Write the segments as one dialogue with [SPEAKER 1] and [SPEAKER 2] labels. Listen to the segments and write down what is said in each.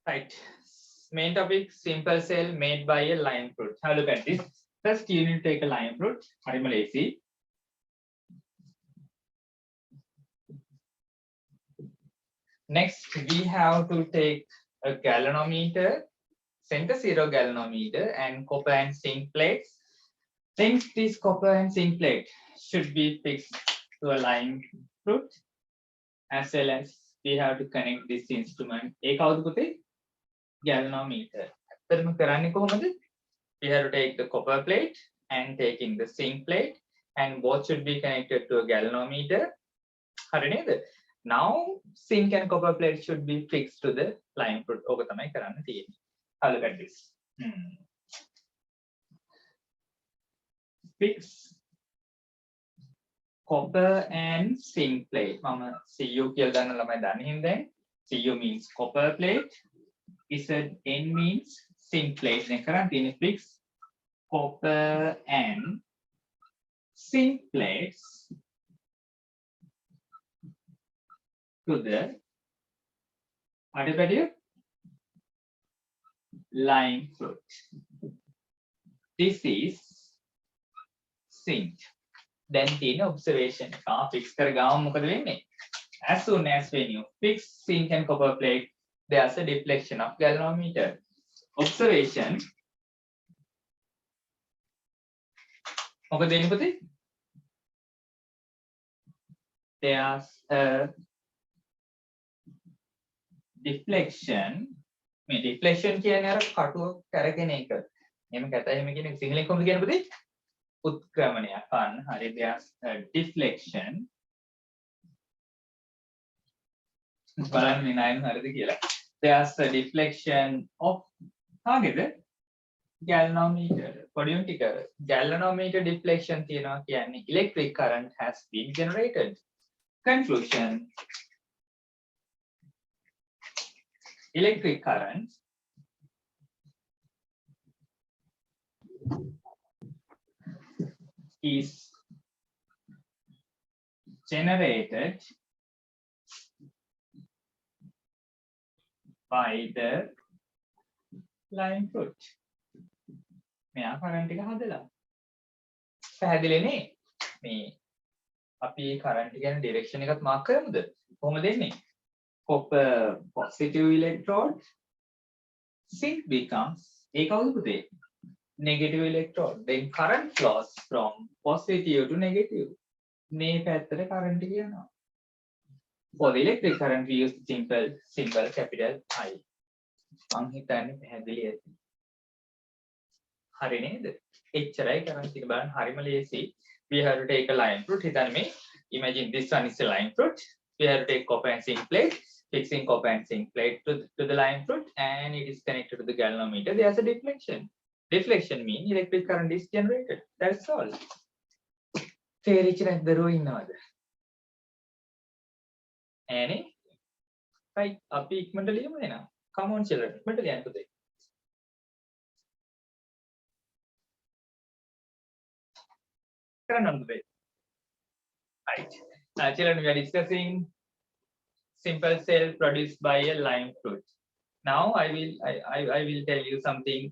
[SPEAKER 1] Right. Main topic, simple cell made by a lime fruit. Have a look at this. First, you need to take a lime fruit. Harimalesi. Next, we have to take a gallanometer, center zero gallanometer, and copper and zinc plates. Then this copper and zinc plate should be fixed to a lime fruit, as well as we have to connect this instrument. एक और कुछ gallanometer. ඇත්තටම කරන්නේ කොහොමද? We have to take the copper plate and taking the zinc plate, and both should be connected to a gallanometer. හරි නේද? Now zinc and copper plate should be fixed to the lime fruit. ඕක තමයි කරන්න තියෙන්නේ. Have a look at this. Fix copper and zinc plate. මම Cu කියලා ගන්න ළමයි දන්නේ හින්දා. Cu means copper plate. Zn means zinc plate. දැන් කරන් තියෙන්නේ fix copper and zinc plates to the lime fruit. This is zinc. Then තියෙන observation එක fix කරගාම මොකද වෙන්නේ? As soon as when you fix zinc and copper plate, there's a deflection of galvanometer. Observation. මොකද වෙන්නේ පුතේ? There's a deflection. මේ deflection කියන්නේ අර කටුව කරගෙන එක. එහෙම කතා එහෙම කියන එක සිංහලෙන් කොහොමද කියන්නේ පුතේ? උත්ක්‍රමණයක්. අන්න හරි. There's a deflection. බලන්න මේ නයන් හරිද කියලා. There's a deflection of කාගේද? Galvanometer. පොඩියුම් ටික galvanometer deflection තියනවා කියන්නේ electric current has been generated. Conclusion. Electric current is generated by the lime fruit. මෙයා කරන්ට් එක හදලා. පැහැදිලි නේ? මේ අපි කරන්ට් කියන ඩිරෙක්ෂන් එකත් මාක් කරමුද? කොහොමද දෙන්නේ? Copper positive electrode, zinc becomes ඒක කවුද පුතේ? Negative electrode. Then current flows from positive to negative. මේ පැත්තට කරන්ට් එක යනවා. For the electric current, we use the symbol capital I. මං හිතන්නේ පැහැදිලි ඇති. හරි නේද? එච්චරයි කරන්න තියෙන බලන්න හරිම ලේසි. We have to take a lime fruit. හිතන්න මේ imagine this one is a lime fruit. We have to take copper and zinc plate, fixing copper and zinc plate to the lime fruit, and it is connected to the galvanometer. There's a deflection. Deflection means electric current is generated. That's all. තේරිච්ච නැද්ද දරුවෝ ඉන්නවද? Annie? Right. අපි ඉක්මනට ලියමු එහෙනම්. Come on children. ඉක්මනට ලියන්න පුතේ. කරන්න ඕනද? Right. Children, we are discussing simple cell produced by a lime fruit. Now I will tell you something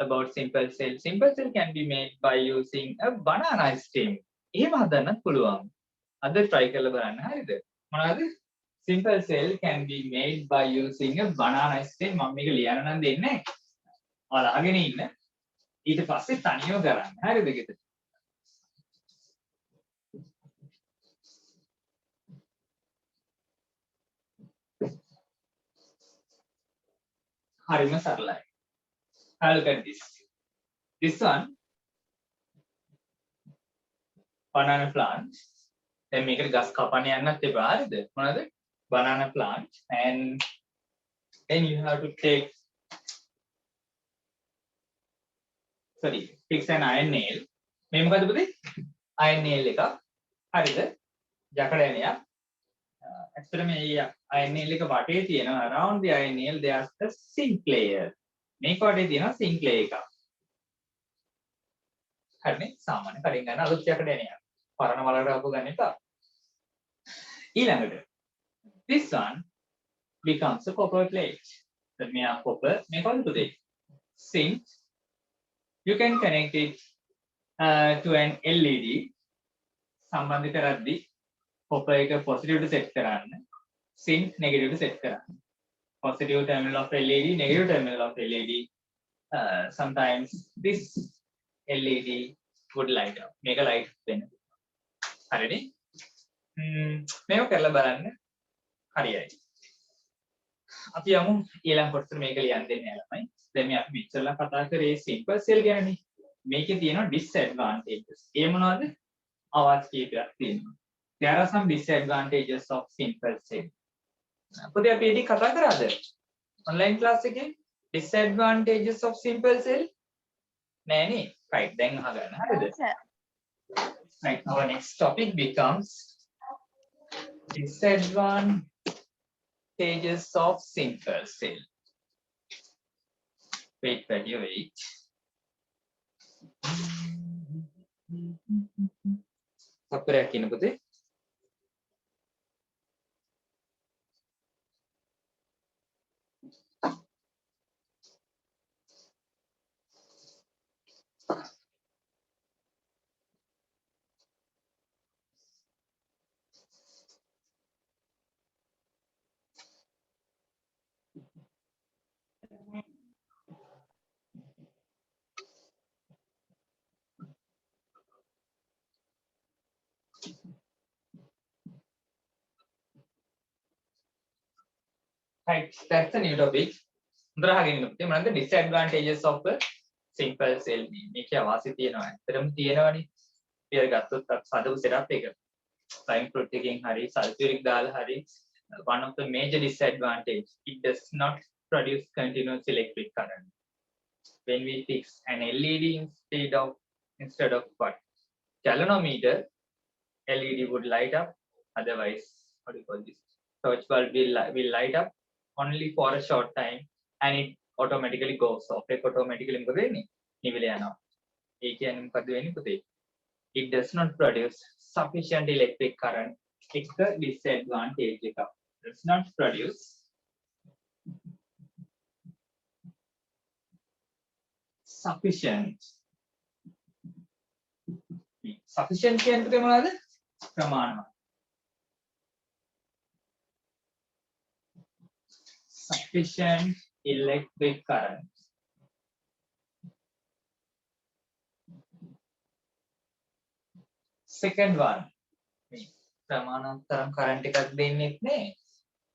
[SPEAKER 1] about simple cell. Simple cell can be made by using a banana stem. එහෙම හදන්නත් පුළුවන්. අද try කරලා බලන්න. හරිද? මොනවද? Simple cell can be made by using a banana stem. මම මේක ලියන්න නම් දෙන්නේ නැහැ. ඔයාලා අහගෙන ඉන්න. ඊට පස්සේ තනියම කරන්න. හරිද ගෙදර? හරිම සරලයි. Look at this. This one, banana plant. දැන් මේකට ගස් කපන්න යන්නත් එපා. හරිද? මොනවද? Banana plant, and then you have to take fix an iron nail. මේ මොකද පුතේ? iron nail එකක්. හරිද? ජකඩයනයක්. ඇත්තටම මේ iron nail එක වටේ තියෙනවා. Around the iron nail there's the zinc layer. මේක වටේ තියෙනවා zinc layer එකක්. හරිනේ? සාමාන්‍ය කලින් ගන්න අලුත් ජකඩයනයක්. පරණ වලට අපු ගන්න එපා. ඊළඟට this one becomes a copper plate. Let me have copper. Make on today. Zinc. You can connect it to an LED. සම්බන්ධ කරද්දී copper එක positive to set කරන්න. Zinc negative to set කරන්න. Positive terminal of LED, negative terminal of LED. Sometimes this LED would light up. Make a light then. හරිනේ? මේක කරලා බලන්න. හරියයි. අපි යමු ඊළඟ කොටසට මේක ලියන්න දෙන්නේ ළමයි. දැන් මේ අපි මෙච්චරලා කතා කරේ simple cell ගැනනේ. මේකේ තියෙනවා disadvantages. ඒ මොනවද? අවශ්‍ය කීපයක් තියෙනවා. There are some disadvantages of simple cell. පොඩි අපි ඒක කතා කරාද? online class එකේ disadvantages of simple cell නෑනේ. right දැන් අහගන්න. හරිද? Right, our next topic becomes disadvantages of simple cell. Wait. Apa yang putih? Right, that's a new topic. The disadvantages of a simple cell. මේක අවාසි තියෙනවා. ඇත්තටම තියෙනවනේ. පියර ගත්තොත් සාදු setup එක. Prime fruit එකෙන් හරි sulfuric දාලා හරි one of the major disadvantage, it does not produce continuous electric current. When we fix an LED instead of what? Galvanometer, LED would light up. Otherwise, what do you call this? Torch bulb will light up only for a short time and it automatically goes off. It automatically it does not produce sufficient electric current. It's the disadvantage. It does not produce sufficient කියන්නේ මොනවද? ප්‍රමාණවත්. Sufficient electric current. Second one, ප්‍රමාණවතරම් current එකක් දෙන්නෙත් නෑ.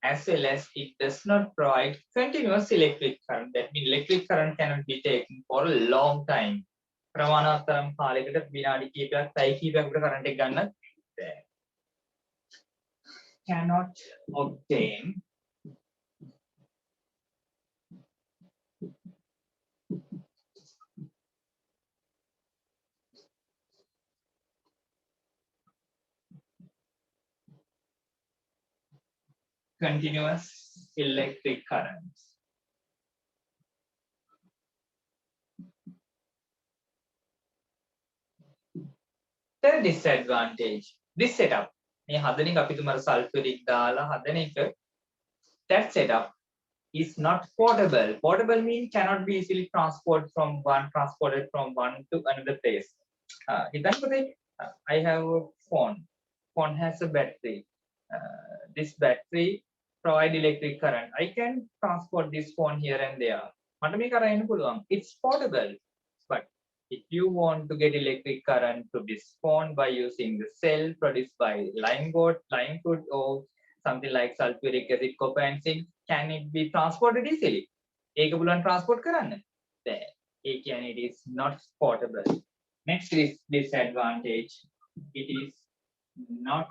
[SPEAKER 1] As well as it does not provide continuous electric current. That means electric current cannot be taken for a long time. ප්‍රමාණවතරම් කාලයකට විනාඩි කිහිපයක්, පැය කිහිපයකට current එක ගන්න බෑ. Cannot obtain continuous electric currents. The disadvantage, this setup, මේ හදන එක අපි තුමාර sulfuric දාලා හදන එක, that setup is not portable. Portable means cannot be easily transported from one to another place. I have a phone. Phone has a battery. This battery provide electric current. I can transport this phone here and there. It's portable. But if you want to get electric current to this phone by using the cell produced by lime wood or something like sulfuric acid, copper and zinc, can it be transported easily? ඒක පුළුවන් transport කරන්න? බෑ. ඒ කියන්නේ it is not portable. Next is disadvantage. It is not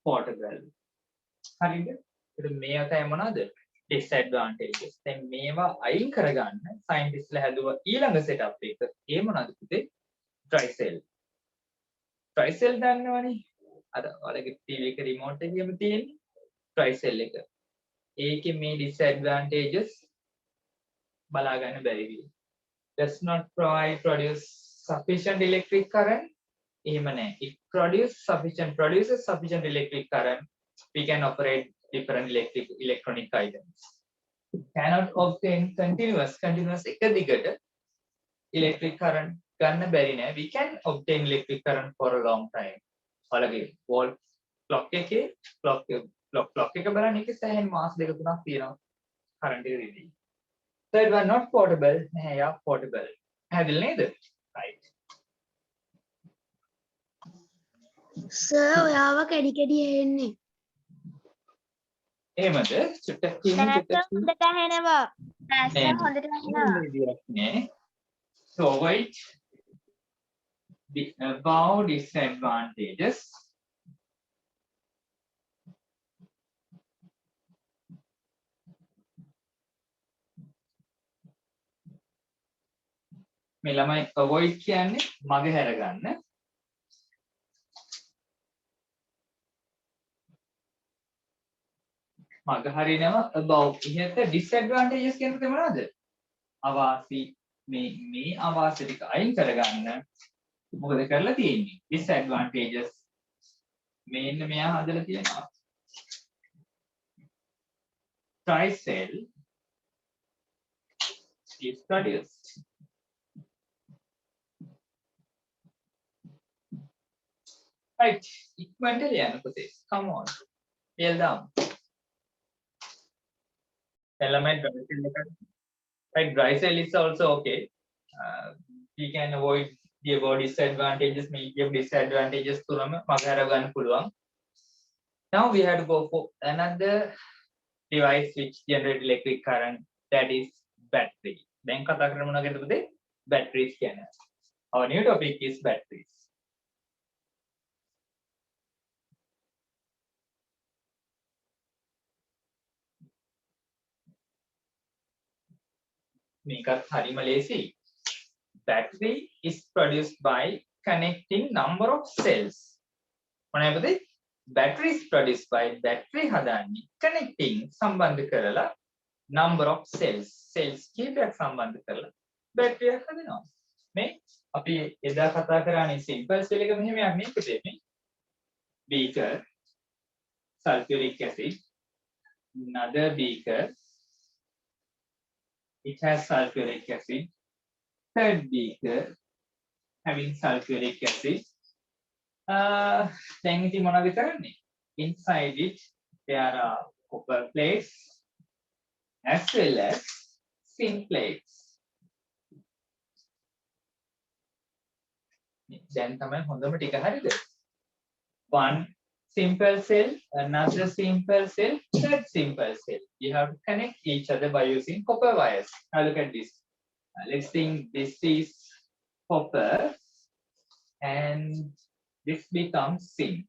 [SPEAKER 1] portable. හරිද? ඒක මේ අතේ මොනවාද? Disadvantages. දැන් මේවා අයින් කරගන්න සයන්ටිස්ට්ලා හැදුවා ඊළඟ setup එක. ඒ මොනවද පුතේ? Dry cell. Dry cell දන්නවනේ. අර ඔයාලගේ TV එක remote එකේම තියෙන්නේ dry cell එක. ඒකේ මේ disadvantages බලා ගන්න බැරි වෙයි. Does not produce sufficient electric current. එහෙම නැහැ. It produces sufficient electric current. We can operate different electronic items. Cannot obtain continuous එක දිගට electric current ගන්න බැරි නෑ. We can obtain electric current for a long time. ඔයාලගේ wall clock එකේ clock එක බලන්න ඒකේ සෑහෙන මාස දෙක තුනක් තියෙනවා current එක දෙදී. Third one not portable. නැහැ යා portable. හැදිලා නේද? Right.
[SPEAKER 2] සර් ඔයාව කැඩි කැඩි ඇහෙන්නේ.
[SPEAKER 1] එහෙමද? චුට්ටක් කියන්න චුට්ටක්
[SPEAKER 3] හොඳට ඇහෙනවා. නැත්නම් හොඳට ඇහෙනවා.
[SPEAKER 1] So avoid the above disadvantages. මේ ළමයි avoid කියන්නේ මග හැර ගන්න. මග හරිනවා above ඉහත disadvantages කියන්නේ මොනවද? අවාසි මේ අවාසි ටික අයින් කරගන්න මොකද කරලා තියෙන්නේ? disadvantages මේන්න මෙයා හදලා තියෙනවා. Tricell is produced. Right, ඉක්මනට ලියන්න පුතේ. Come on. ලියලා දාමු. Element dry cell එක. Right, dry cell is also okay. We can avoid the above disadvantages, medium disadvantages තුනම මගහැර ගන්න පුළුවන්. Now we have to go for another device which generate electric current, that is battery. දැන් කතා කරමු මොනවද පුතේ? Batteries කියන්නේ. Our new topic is batteries. මේකත් හරිම ලේසි. Battery is produced by connecting number of cells. මොනවද පුතේ? Battery is produced by battery හදන්නේ connecting සම්බන්ධ කරලා number of cells. Cells කීපයක් සම්බන්ධ කරලා battery එකක් හදනවා. මේ අපි එදා කතා කරානේ simple cell එක මෙහෙම යන්නේ පුතේ මේ. Beaker, sulfuric acid, another beaker. It has sulfuric acid. Third beaker having sulfuric acid. Then ඉතින් මොනවද කරන්නේ? Inside it there are copper plates as well as zinc plates. දැන් තමයි හොඳම ටික හරිද? One simple cell, another simple cell, third simple cell. You have to connect each other by using copper wires. Now look at this. Let's think this is copper and this becomes zinc.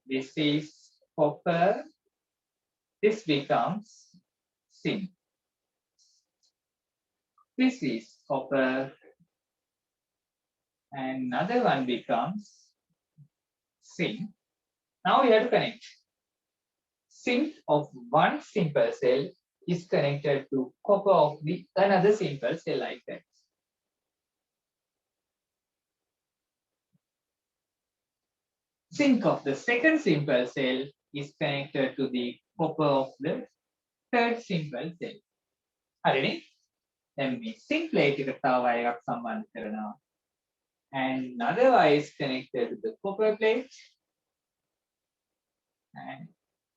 [SPEAKER 1] This is copper, this becomes zinc. This is copper and another one becomes zinc. Now we have to connect. Zinc of one simple cell is connected to copper of the another simple cell like that. Zinc of the second simple cell is connected to the copper of the third simple cell. හරිනේ? දැන් මේ zinc plate එකට තව වයරයක් සම්බන්ධ කරනවා. And another wire is connected to the copper plate and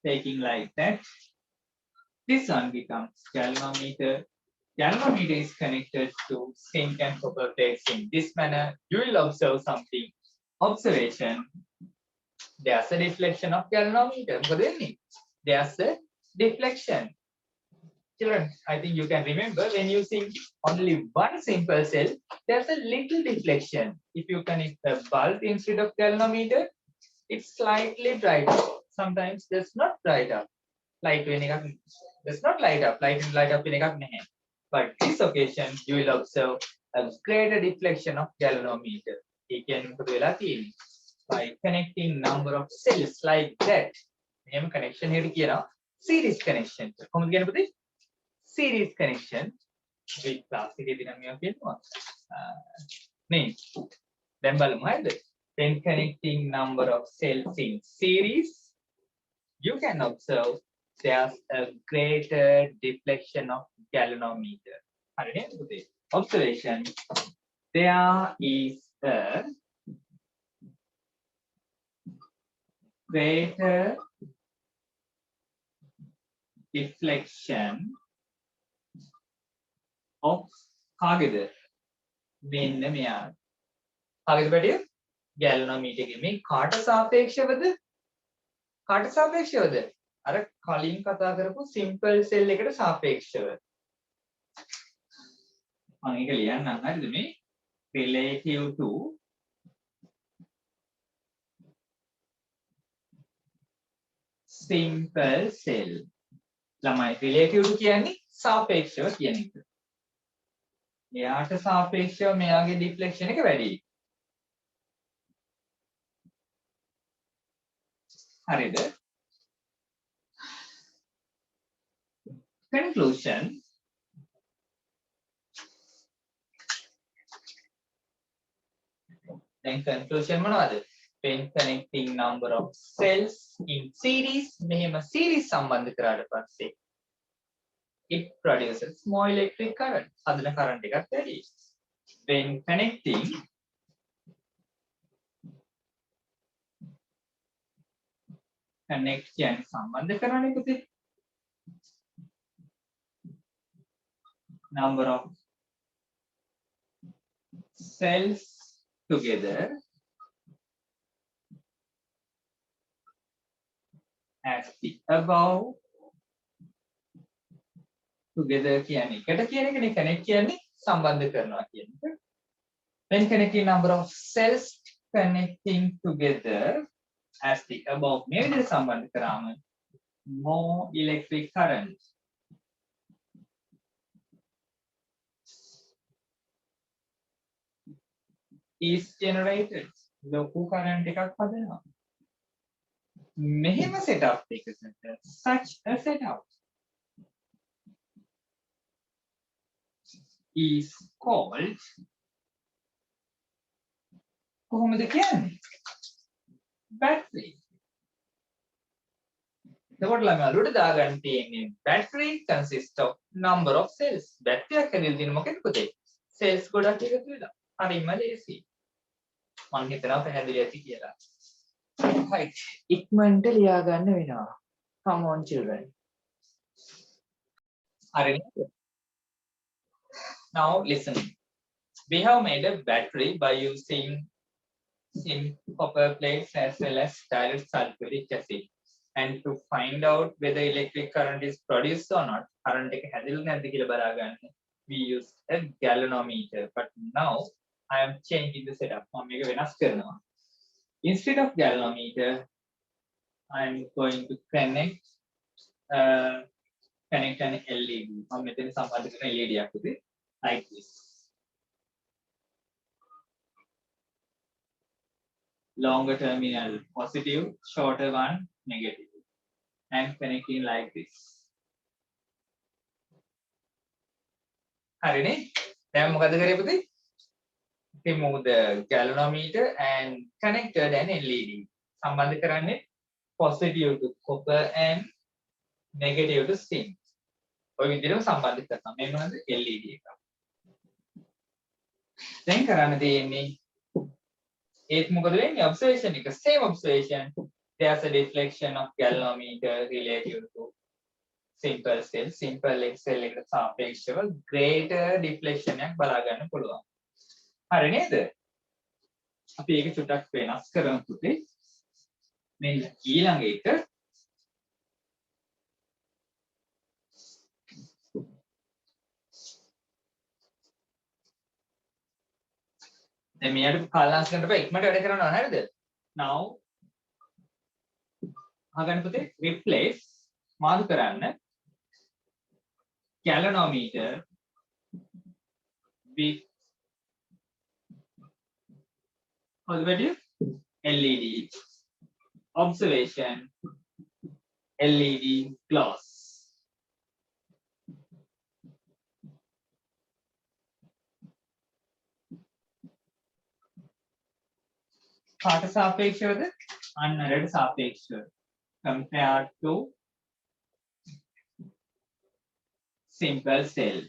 [SPEAKER 1] taking like that. This one becomes galvanometer. Galvanometer is connected to zinc and copper plates in this manner. You will observe something. Observation. There's a deflection of galvanometer. There's a deflection. Children, I think you can remember when using only one simple cell, there's a little deflection. If you connect the bulb instead of galvanometer, it's slightly bright up. Sometimes there's not bright up. Light does not light up. Light up in but this occasion you will observe a greater deflection of galvanometer. You can by connecting number of cells like that. Connection here series connection. Series connection with plastic then connecting number of cells in series you can observe there's a greater deflection of galvanometer. Observation. There is a greater deflection of කාගේද මෙන්න මෙයා කාගේද පැටිය galvanometer එකේ මේ කාට සාපේක්ෂවද අර කලින් කතා කරපු simple cell එකට සාපේක්ෂව මම ඒක ලියන්නම් හරිද මේ relative to simple cell ළමයි relative to කියන්නේ සාපේක්ෂව කියන එක. එයාට සාපේක්ෂව මෙයාගේ deflection එක වැඩි. හරිද? Conclusion. Then conclusion මොනවද? When connecting number of cells in series මෙහෙම series සම්බන්ධ කරාට පස්සේ it produces more electric current. හදන current එකක් වැඩි. When connecting connect කියන්නේ සම්බන්ධ කරන්නේ පුතේ. Number of cells together as the above together කියන්නේ එකට කියන එකනේ connect කියන්නේ සම්බන්ධ කරනවා කියන එක. When connecting number of cells connecting together as the above මේ විදිහට සම්බන්ධ කරාම more electric current is generated. ලොකු current එකක් හදනවා. මෙහෙම setup එකකට such a setup is called කොහොමද කියන්නේ? battery. එතකොට ළමයා ඔළුවට දාගන්න තියෙන්නේ battery consists of number of cells. battery එකක් ඇතුළේ තියෙන මොකද පුතේ? cells ගොඩක් එකතු වෙලා. හරිම ලේසි. මම හිතනවා පැහැදිලි ඇති කියලා. right. ඉක්මනට ලියා ගන්න වෙනවා. come on children. හරිද? Now listen. We have made a battery by using copper plates as well as dilute sulfuric acid. And to find out whether electric current is produced or not, current එක හැදෙලා නැද්ද කියලා බලා ගන්න, we use a galvanometer. But now I am changing the setup. මම මේක වෙනස් කරනවා. Instead of galvanometer, I am going to connect an LED. මම මෙතන සම්බන්ධ කරන LED එකක් උදේ like this. Longer terminal positive, shorter one negative, and connecting like this. හරිනේ? දැන් මොකද කරේ පුතේ? remove the galvanometer and connected an LED. සම්බන්ධ කරන්නේ positive to copper and negative to zinc. ඔය විදිහටම සම්බන්ධ කරනවා. මේ මොනවද? LED එකක්. දැන් කරන්න තියෙන්නේ ඒත් මොකද වෙන්නේ? observation එක same observation. There's a deflection of galvanometer relative to simple cell. simple cell එකට සාපේක්ෂව greater deflection එකක් බලා ගන්න පුළුවන්. හරි නේද? අපි ඒක චුට්ටක් වෙනස් කරමු පුතේ. මේ ඊළඟ එක දැන් මෙයාට කාලනාස් කරන්න බෑ ඉක්මනට වැඩ කරනවා හරිද? now අහගන්න පුතේ replace මාරු කරන්න galvanometer with what about LED observation LED glass. කාට සාපේක්ෂවද? අන්නරට සාපේක්ෂව. compared to simple cell.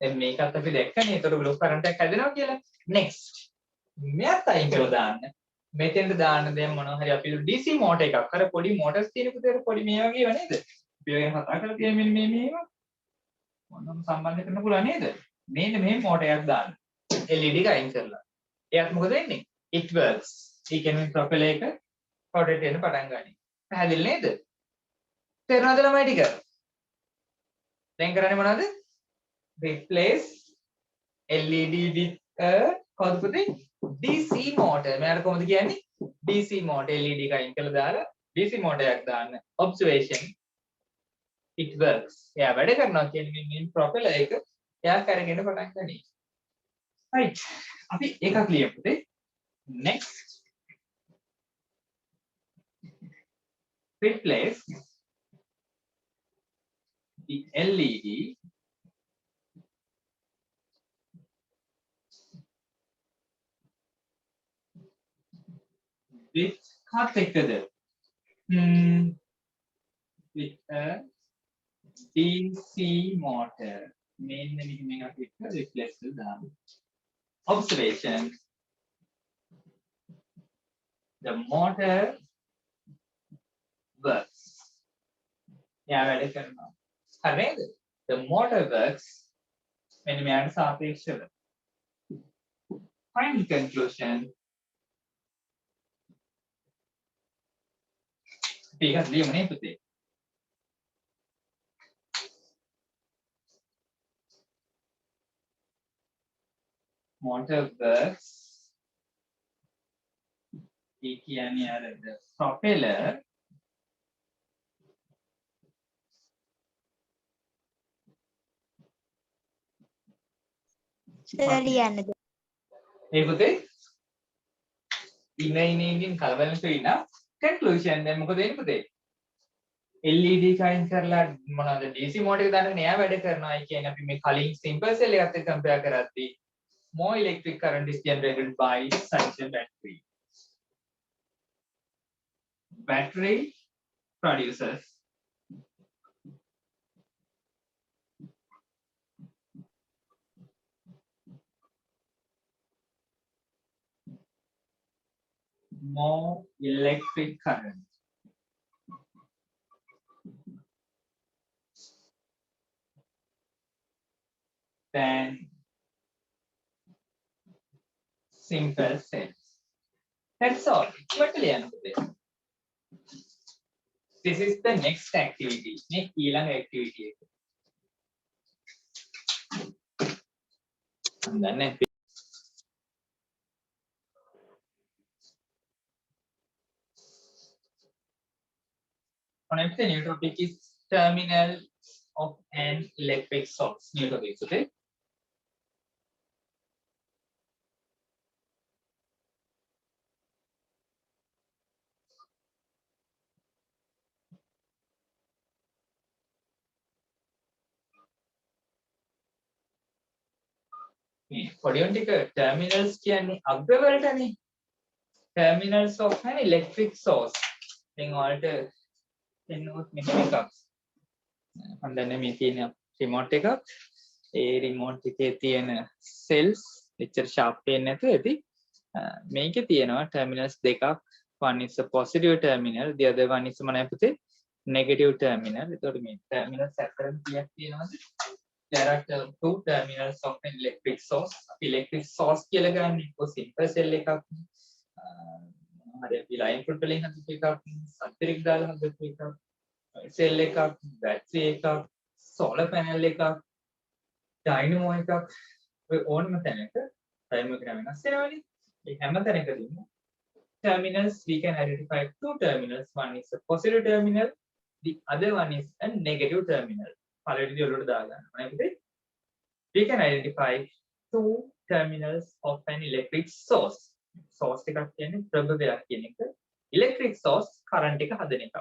[SPEAKER 1] දැන් මේකත් අපි දැක්කනේ. ඒතකොට ලොකු කරන්ට් එකක් හැදෙනවා කියලා. next. මෙයත් අයින් කරලා දාන්න. මෙතෙන්ට දාන්න දැන් මොනවා හරි අපි DC මෝටර් එකක්. අර පොඩි මෝටර්ස් තියෙන පුතේ පොඩි මේ වගේව නේද? අපි ඔය ගැන කතා කරලා තියෙන මෙන්න මේවා. මොනම සම්බන්ධ කරන්න පුළුවන් නේද? මේන්න මේ මෝටර් එකක් දාන්න. LED එක අයින් කරලා. එයාත් මොකද වෙන්නේ? it works. ඒ කියන්නේ ප්‍රොපෙලර් එක rotate වෙන්න පටන් ගන්නවා. පැහැදිලි නේද? තේරුණාද ළමයි ටික? දැන් කරන්නේ මොනවද? replace LED with a කොහොමද පුතේ? DC motor. මෙයාට කොහොමද කියන්නේ? DC motor LED එක අයින් කරලා දාලා DC motor එකක් දාන්න. observation it works. එයා වැඩ කරනවා කියන්නේ මේ propeller එක එයා කරගෙන පටන් ගන්නවා. right. අපි එකක් ලියමු පුතේ. next replace the LED with කාත් එක්කද? with a DC motor. මෙන්න මෙහෙම එකක් එක්ක replace කරලා දාමු. observation the motor works. එයා වැඩ කරනවා. හරිද? the motor works මෙන්න මෙයාට සාපේක්ෂව. final conclusion මේකත් ලියමු නේ පුතේ. motor works ඒ කියන්නේ අර the propeller
[SPEAKER 3] ලියන්නද?
[SPEAKER 1] ඒ පුතේ ඉන්න කලබල නැතුව ඉන්න conclusion දැන් මොකද වෙන්නේ පුතේ? LED එක අයින් කරලා මොනවද DC motor එක දාන්න එයා වැඩ කරනවා. ඒ කියන්නේ අපි මේ කලින් simple cell එකත් එක්ක compare කරද්දී more electric current is generated by such a battery. Battery produces more electric current than simple cells. That's all. What will you do? This is the next activity. Next ඊළඟ activity එක. දන්නේ Next new topic is terminal of an electric source. New topic, okay? පොඩියොන් ටික terminals කියන්නේ අග්‍රවලටනේ. terminals of an electric source. දැන් ඔයාලට එන්නොත් මෙහෙම එකක්. මම දන්නේ මේ තියෙන remote එකක්. ඒ remote එකේ තියෙන cells එච්චර sharp වෙන්නේ නැතුව ඇති. මේකේ තියෙනවා terminals දෙකක්. one is a positive terminal, the other one is මොනවද පුතේ? negative terminal. එතකොට මේ terminals අතරින් කීයක් තියෙනවද? There are two terminals of an electric source. Electric source කියලා ගන්න එක simple cell එකක්. හරි අපි line foot වලින් හදපු එකක්, සතරෙක් දාලා හදපු එකක්, cell එකක්, battery එකක්, solar panel එකක්, dynamo එකක්. ඔය ඕනම තැනක diagram වෙනස් වෙනවනේ. ඒ හැම තැනකදීම terminals we can identify two terminals. One is a positive terminal, the other one is a negative terminal. We can identify two terminals of an electric source. Source එකක් කියන්නේ ප්‍රබලයක් කියන එක. Electric source current එක හදන එක.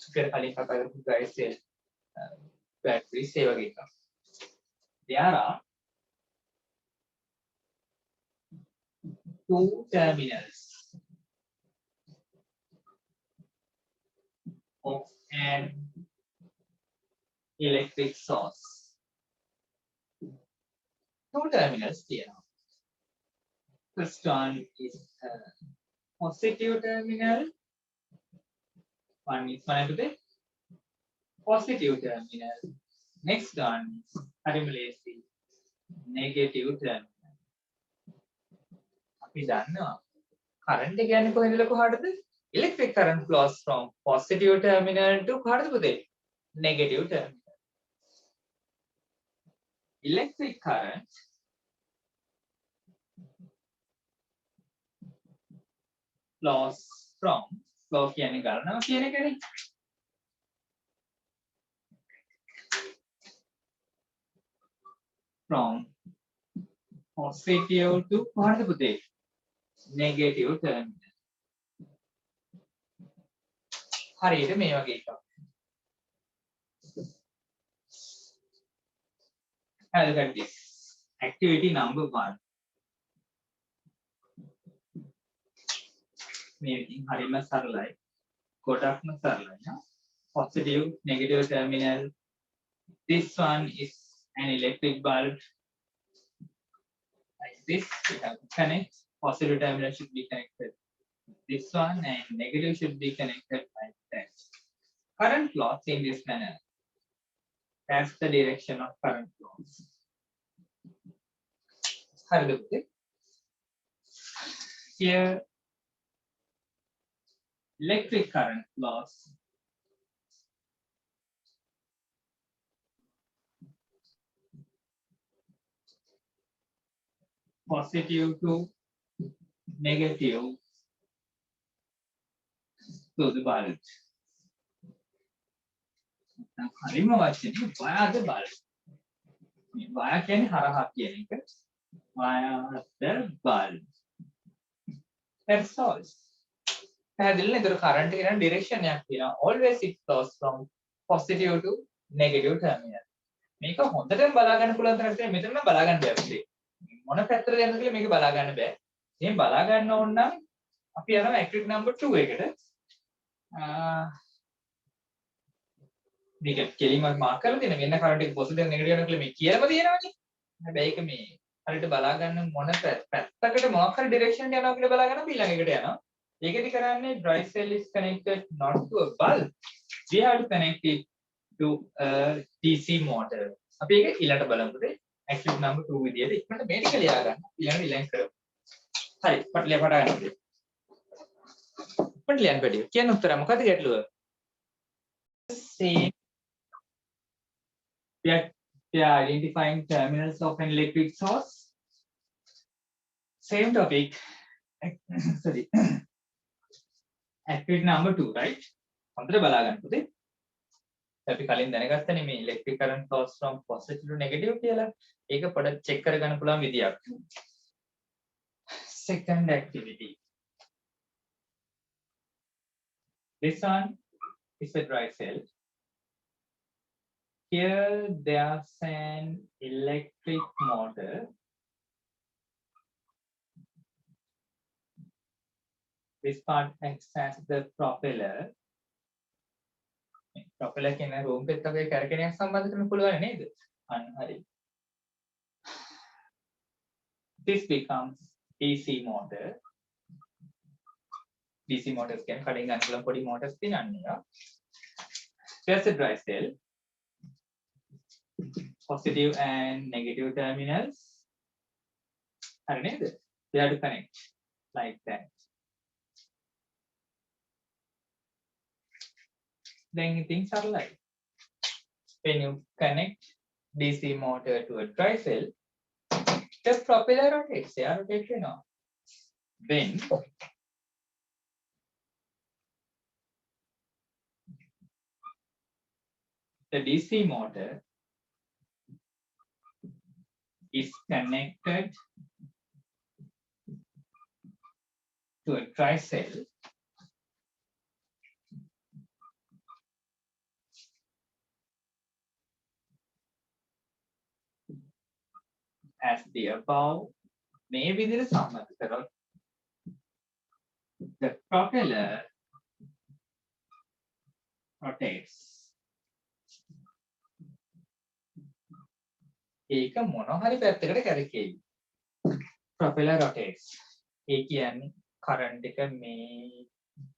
[SPEAKER 1] ඉතින් කලින් කතා කරපු guys batteries ඒ වගේ එකක්. There are two terminals of an electric source. Two terminals here. First one is a positive terminal. One is the positive terminal. Next one is negative terminal. අපි දන්නවා current එක යන්නේ කොහෙන්ද කොහාටද? Electric current flows from positive terminal to කොහාටද පුතේ? Negative terminal. Electric current flows from flow කියන්නේ ගලනවා කියන එකනේ. From positive to කොහාටද පුතේ? Negative terminal. හරියට මේ වගේ එකක්. Look at this. Activity number 1. මේකකින් හරියම සරලයි. ගොඩක්ම සරලයි නා. Positive, negative terminal. This one is an electric bulb. Like this, we have to connect. Positive terminal should be connected. This one and negative should be connected like that. Current flows in this manner. That's the direction of current flows. Here, electric current flows positive to negative to the bulb. හරිම වචනේ via the bulb. via කියන්නේ හරහා කියන එක. via the bulb. That's all. පැහැදිලිද? ඒතර current එක යන direction එකක් තියෙනවා. Always it flows from positive to negative terminal. මේක හොඳටම බලා ගන්න පුළුවන් තරම් තමයි මෙතන නම් බලා ගන්න බැහැ. මොන පැත්තටද යන්නේ කියලා මේක බලා ගන්න බෑ. එහෙනම් බලා ගන්න ඕන නම් අපි යනවා activity number 2 එකට. මේක කෙලින්ම මාක් කරලා දෙන්න වෙන කරන්ට් එක පොසිටිව් නෙගටිව් යනවා කියලා මේ කියලාම තියෙනවනේ. හැබැයි ඒක මේ හරියට බලා ගන්න මොන පැත්තකට මොකක් හරි ඩිරෙක්ෂන් එක යනවා කියලා බලා ගන්න අපි ඊළඟ එකට යනවා. ඒකෙදි කරන්නේ dry cell is connected not to a bulb. We have to connect it to a DC motor. අපි ඒක ඊළඟට බලමු. activity number 2 විදියට ඉක්මනට මේ ටික ලියා ගන්න. ඊළඟ කරමු. හරි. පටලිය පටා ගන්න. පටලියන් පැටිය. කියන උත්තර මොකද ගැටලුව? Same. We are identifying terminals of an electric source. Same topic. Sorry. Activity number 2, right? හොඳට බලා ගන්න පුතේ. අපි කලින් දැනගත්තනේ මේ electric current flows from positive to negative කියලා. ඒක පොඩ්ඩක් check කරගන්න පුළුවන් විදියක්. Second activity. This one is a dry cell. Here there's an electric motor. This part acts as the propeller. Propeller කියන room එකත් වගේ කැරකෙනයක් සම්බන්ධ කරන්න පුළුවන් නේද? අන්න හරි. This becomes DC motor. DC motors කියන්නේ කඩින් ගන්න පුළුවන් පොඩි motors තියෙනවා. There's a dry cell. Positive and negative terminals. හරි නේද? They have to connect like that. Then things are like when you connect DC motor to a dry cell, the propeller rotates. They are rotating now. Then the DC motor is connected to a dry cell as the above may be there is some method. The propeller rotates. ඒක මොන හරි පැත්තකට කැරකෙයි. Propeller rotates. ඒ කියන්නේ current එක මේ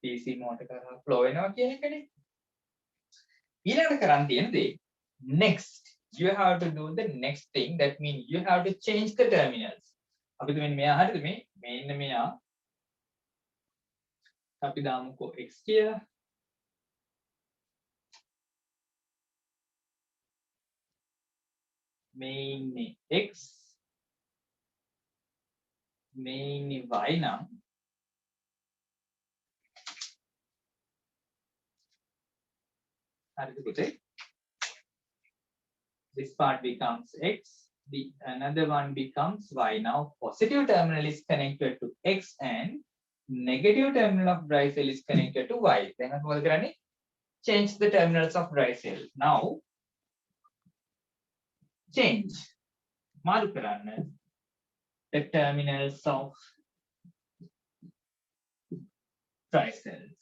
[SPEAKER 1] DC motor කරා flow වෙනවා කියන එකනේ. ඊළඟට කරන් තියෙන දේ. Next, you have to do the next thing. That means you have to change the terminals. අපි මෙන්න මෙයා හරියද මේ ඉන්න මෙයා අපි දාමුකෝ x කියලා. මේ ඉන්නේ x මේ ඉන්නේ y නම් හරිද පුතේ? This part becomes x, the another one becomes y. Now positive terminal is connected to x and negative terminal of dry cell is connected to y. Then what කරන්නේ? Change the terminals of dry cell. Now change මාරු කරන්න the terminals of dry cells.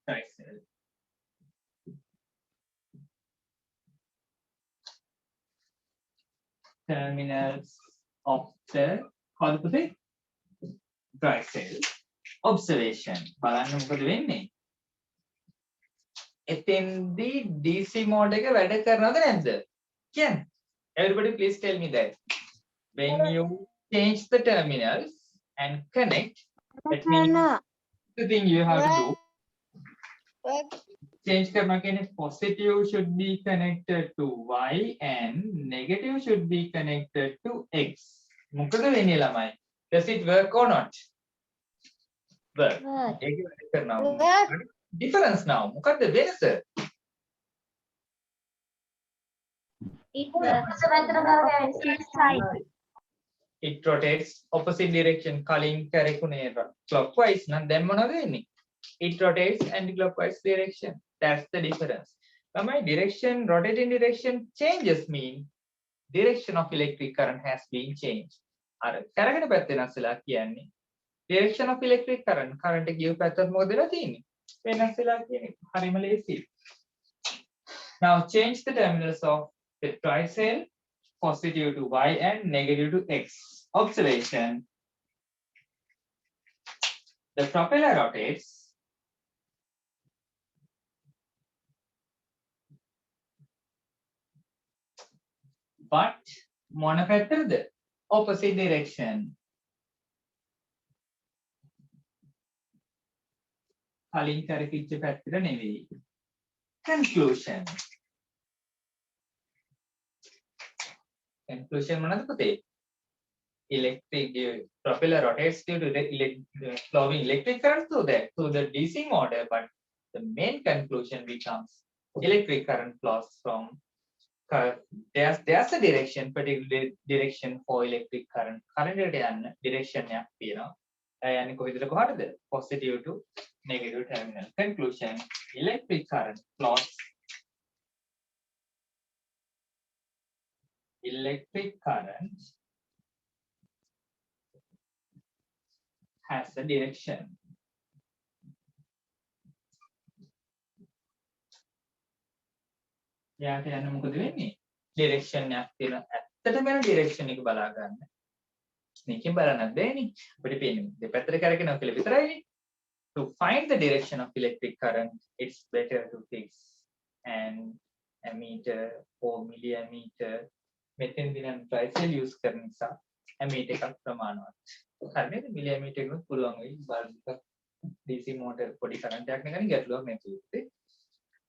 [SPEAKER 1] Dry cell. Terminals of the dry cell. Observation. බලන්න මොකද වෙන්නේ? එතෙන්දී DC mode එක වැඩ කරනවද නැද්ද? කියන්න. Everybody please tell me that. When you change the terminals and connect, that means the thing you have to do. Change करना के positive should be connected to y and negative should be connected to x. මොකද වෙන්නේ ළමයි? Does it work or not? Work. ඒක වැඩ කරනවා. Difference now. මොකද්ද වෙනස? It rotates opposite direction. කලින් කරකුනේ clockwise නම් දැන් මොනවද වෙන්නේ? It rotates anti-clockwise direction. That's the difference. My direction, rotating direction changes mean direction of electric current has been changed. අර කරගෙන පැත්ත වෙනස් වෙලා කියන්නේ direction of electric current එක ගිය පැත්තට මොකද වෙලා තියෙන්නේ? වෙනස් වෙලා කියන්නේ හරිම ලේසියි. Now change the terminals of the dry cell positive to y and negative to x. Observation. The propeller rotates but මොන පැත්තටද? Opposite direction. කලින් කරකිච්ච පැත්තට නෙවෙයි. Conclusion. Conclusion මොනවද පුතේ? Propeller rotates due to flowing electric current through the DC motor, but the main conclusion becomes electric current flows from there's a direction, particular direction for electric current. Current එකට යන්න direction එකක් තියෙනවා. යන්නේ කොහෙදද කොහටද? Positive to negative terminal. Conclusion: electric current flows. Electric current has a direction. යාට යන්න මොකද වෙන්නේ? direction එකක් තියෙනවා. ඇත්තටම යන direction එක බලා ගන්න. මේකෙන් බලන්නත් බෑනේ. අපිට පේන්නේ දෙපැත්තට කරගෙනවා කියලා විතරයිනේ. To find the direction of electric current, it's better to fix an ammeter or milliammeter. මෙතෙන්දී නම් tricycle use කරන නිසා ammeter එකක් ප්‍රමාණවත්. හරියද? milliammeter එකක් පුළුවන් වෙයි බල්බ් එකක් DC motor පොඩි current එකක් නගන ගැටලුවක් නැතුව.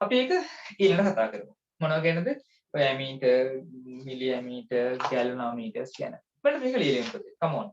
[SPEAKER 1] අපි ඒක ඊළඟට කතා කරමු. මොනවා ගැනද? ඔය ammeter, milliammeter, galvanometers කියන. බලන්න මේක ලියලා ඉන්නකෝ. Come on.